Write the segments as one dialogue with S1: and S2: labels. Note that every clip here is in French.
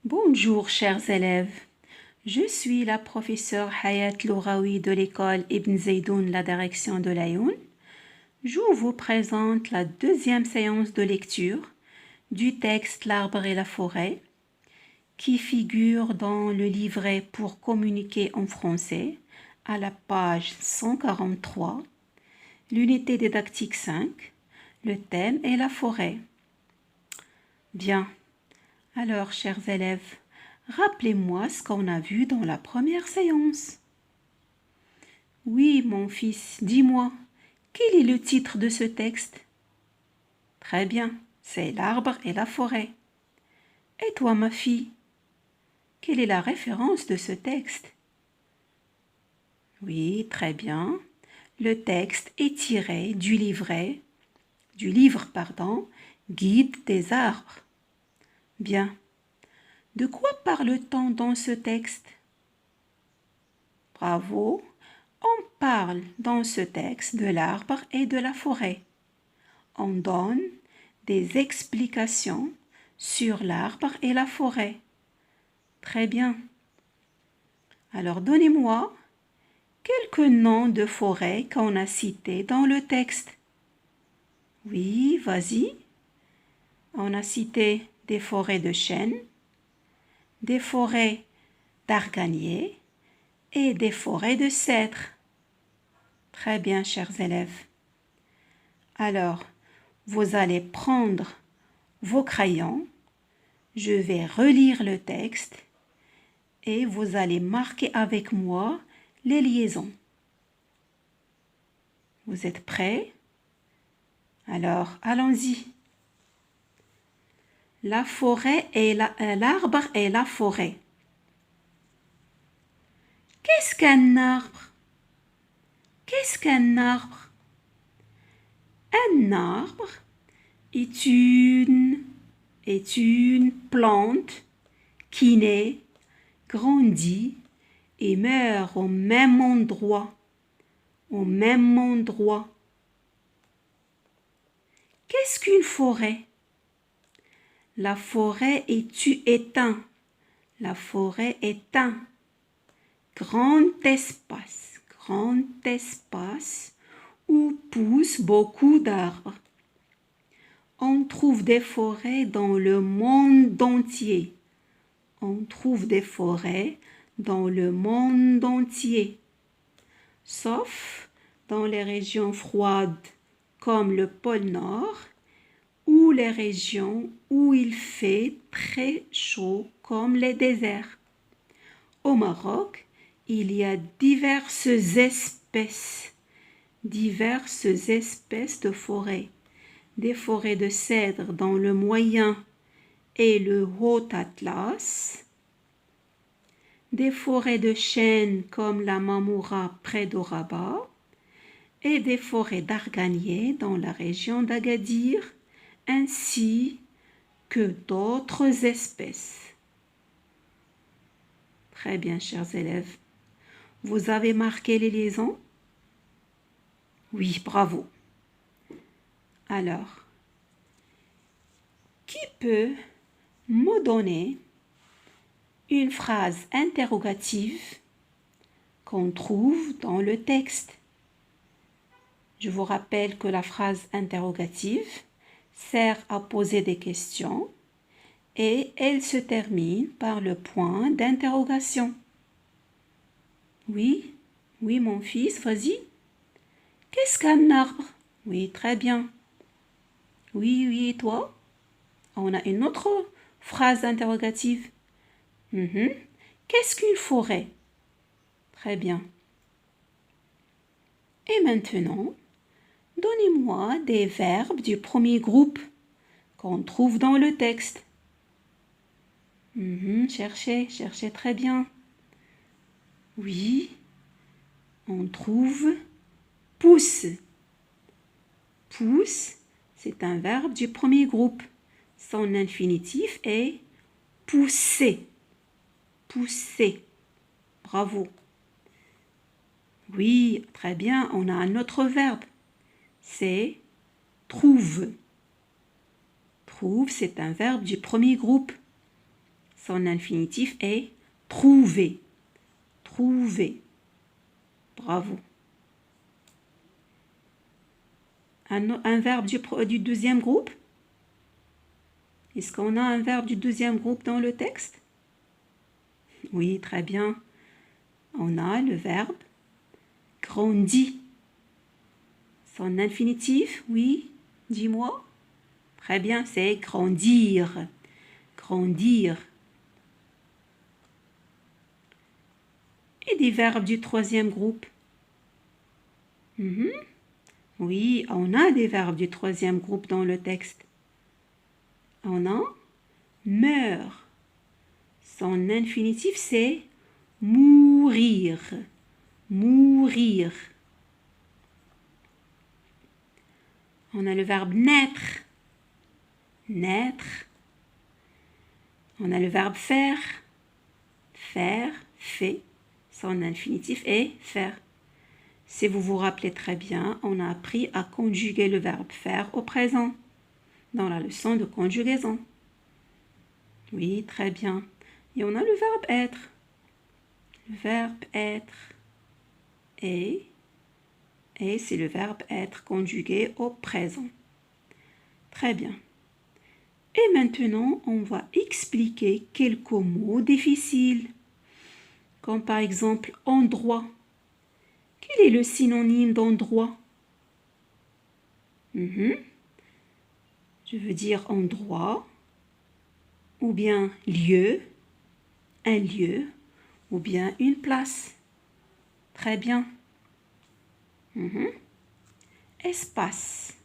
S1: Bonjour chers élèves, je suis la professeure Hayat Louraoui de l'école Ibn Zeydoun, la direction de l'Aïoun. Je vous présente la deuxième séance de lecture du texte L'arbre et la forêt qui figure dans le livret pour communiquer en français à la page 143, l'unité didactique 5, le thème est la forêt. Bien. Alors, chers élèves, rappelez-moi ce qu'on a vu dans la première séance. Oui, mon fils, dis-moi, quel est le titre de ce texte? Très bien, c'est l'arbre et la forêt. Et toi, ma fille, quelle est la référence de ce texte? Oui, très bien. Le texte est tiré du livre, Guide des arbres. Bien. De quoi parle-t-on dans ce texte? Bravo. On parle dans ce texte de l'arbre et de la forêt. On donne des explications sur l'arbre et la forêt. Très bien. Alors donnez-moi quelques noms de forêts qu'on a cités dans le texte. Oui, vas-y. On a cité des forêts de chênes, des forêts d'arganiers et des forêts de cèdres. Très bien, chers élèves. Alors, vous allez prendre vos crayons, je vais relire le texte et vous allez marquer avec moi les liaisons. Vous êtes prêts? Alors, allons-y. La forêt et l'arbre et la forêt. Qu'est-ce qu'un arbre? Qu'est-ce qu'un arbre? Un arbre est une plante qui naît, grandit et meurt au même endroit. Qu'est-ce qu'une forêt? La forêt est un grand espace où poussent beaucoup d'arbres. On trouve des forêts dans le monde entier. Sauf dans les régions froides comme le pôle Nord ou les régions où il fait très chaud comme les déserts. Au Maroc, il y a diverses espèces de forêts. Des forêts de cèdres dans le Moyen et le Haut Atlas, des forêts de chênes comme la Mamoura près de Rabat et des forêts d'arganiers dans la région d'Agadir, ainsi que d'autres espèces. Très bien, chers élèves. Vous avez marqué les liaisons? Oui, bravo. Alors, qui peut me donner une phrase interrogative qu'on trouve dans le texte? Je vous rappelle que la phrase interrogative sert à poser des questions et elle se termine par le point d'interrogation. Oui, mon fils, vas-y. Qu'est-ce qu'un arbre? Oui, très bien. Oui, et toi? On a une autre phrase interrogative. Qu'est-ce qu'une forêt? Très bien. Et maintenant, donnez-moi des verbes du premier groupe qu'on trouve dans le texte. Cherchez très bien. Oui, on trouve pousse. Pousse, c'est un verbe du premier groupe. Son infinitif est pousser. Pousser. Bravo. Oui, très bien, on a un autre verbe. C'est trouve. Trouve, c'est un verbe du premier groupe. Son infinitif est trouver. Trouver. Bravo. Un verbe du deuxième groupe? Est-ce qu'on a un verbe du deuxième groupe dans le texte? Oui, très bien. On a le verbe grandit. Son infinitif, oui, dis-moi. Très bien, c'est grandir. Grandir. Et des verbes du troisième groupe? Oui, on a des verbes du troisième groupe dans le texte. On a meurt. Son infinitif, c'est mourir. Mourir. On a le verbe naître. Naître. On a le verbe faire. Faire, fait. Son infinitif est faire. Si vous vous rappelez très bien, on a appris à conjuguer le verbe faire au présent dans la leçon de conjugaison. Oui, très bien. Et on a le verbe être. Le verbe être. Et c'est le verbe être conjugué au présent. Très bien. Et maintenant, on va expliquer quelques mots difficiles, comme par exemple endroit. Quel est le synonyme d'endroit? Je veux dire endroit, ou bien lieu, un lieu, ou bien une place. Très bien. Espace.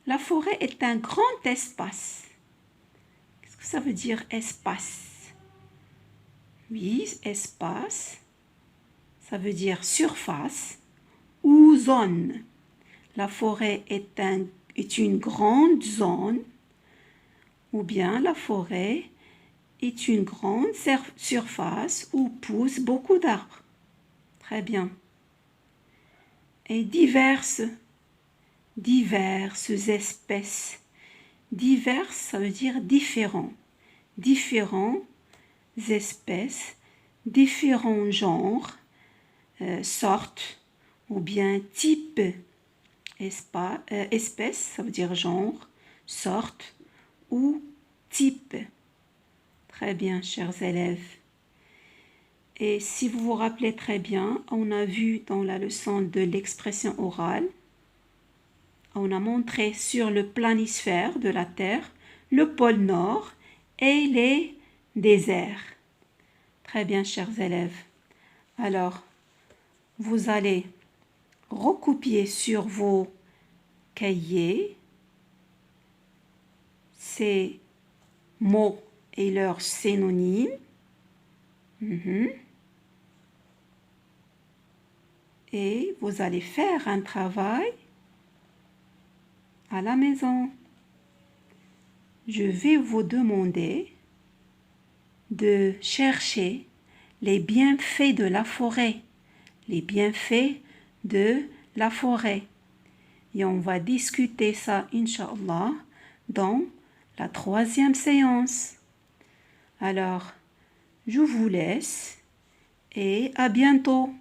S1: La forêt est un grand espace. Qu'est-ce que ça veut dire espace? Oui, espace, ça veut dire surface ou zone. La forêt est une grande zone, ou bien la forêt est une grande surface où poussent beaucoup d'arbres. Très bien. Et diverses espèces. Diverses, ça veut dire différents. Différentes espèces, différents genres, sortes, ou bien types. Espèce, ça veut dire genre, sorte ou type. Très bien, chers élèves. Et si vous vous rappelez très bien, on a vu dans la leçon de l'expression orale, on a montré sur le planisphère de la Terre le pôle Nord et les déserts. Très bien, chers élèves. Alors, vous allez recopier sur vos cahiers ces mots et leurs synonymes. Et vous allez faire un travail à la maison. Je vais vous demander de chercher les bienfaits de la forêt. Les bienfaits de la forêt. Et on va discuter ça, Inch'Allah, dans la 3e séance. Alors, je vous laisse et à bientôt.